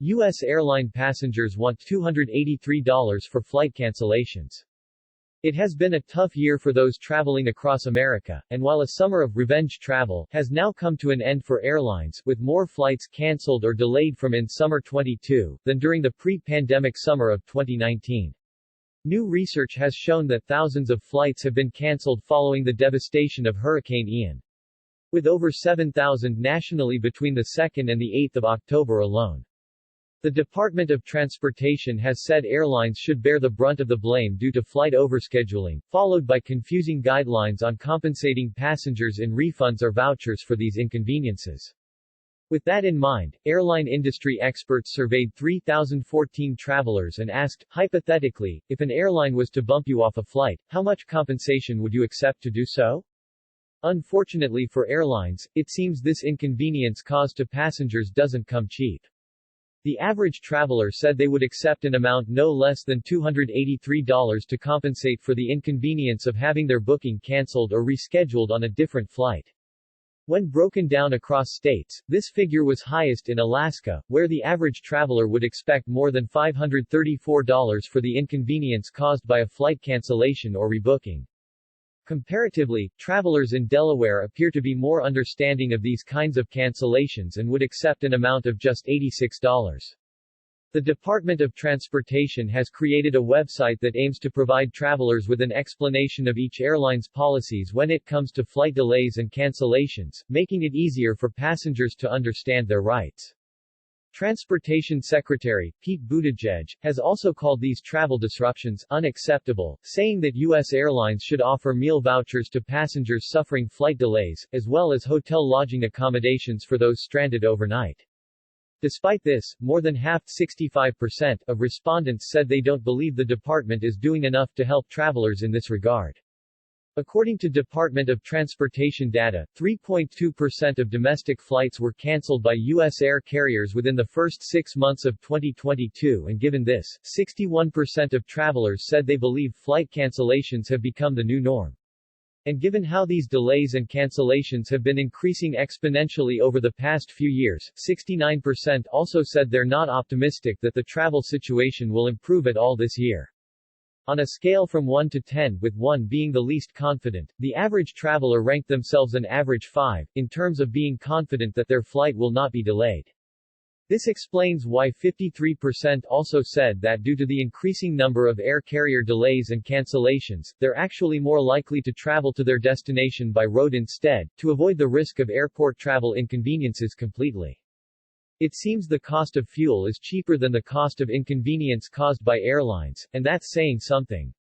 U.S. airline passengers want $283 for flight cancellations. It has been a tough year for those traveling across America, and while a summer of revenge travel has now come to an end for airlines, with more flights canceled or delayed from in summer 22 than during the pre-pandemic summer of 2019. New research has shown that thousands of flights have been canceled following the devastation of Hurricane Ian, with over 7,000 nationally between the 2nd and the 8th of October alone. The Department of Transportation has said airlines should bear the brunt of the blame due to flight overscheduling, followed by confusing guidelines on compensating passengers in refunds or vouchers for these inconveniences. With that in mind, airline industry experts surveyed 3,014 travelers and asked, hypothetically, if an airline was to bump you off a flight, how much compensation would you accept to do so? Unfortunately for airlines, it seems this inconvenience caused to passengers doesn't come cheap. The average traveler said they would accept an amount no less than $283 to compensate for the inconvenience of having their booking canceled or rescheduled on a different flight. When broken down across states, this figure was highest in Alaska, where the average traveler would expect more than $534 for the inconvenience caused by a flight cancellation or rebooking. Comparatively, travelers in Delaware appear to be more understanding of these kinds of cancellations and would accept an amount of just $86. The Department of Transportation has created a website that aims to provide travelers with an explanation of each airline's policies when it comes to flight delays and cancellations, making it easier for passengers to understand their rights. Transportation Secretary, Pete Buttigieg, has also called these travel disruptions unacceptable, saying that U.S. airlines should offer meal vouchers to passengers suffering flight delays, as well as hotel lodging accommodations for those stranded overnight. Despite this, more than half, 65%, of respondents said they don't believe the department is doing enough to help travelers in this regard. According to Department of Transportation data, 3.2% of domestic flights were canceled by U.S. air carriers within the first 6 months of 2022, and given this, 61% of travelers said they believe flight cancellations have become the new norm. And given how these delays and cancellations have been increasing exponentially over the past few years, 69% also said they're not optimistic that the travel situation will improve at all this year. On a scale from 1 to 10, with 1 being the least confident, the average traveler ranked themselves an average 5, in terms of being confident that their flight will not be delayed. This explains why 53% also said that due to the increasing number of air carrier delays and cancellations, they're actually more likely to travel to their destination by road instead, to avoid the risk of airport travel inconveniences completely. It seems the cost of fuel is cheaper than the cost of inconvenience caused by airlines, and that's saying something.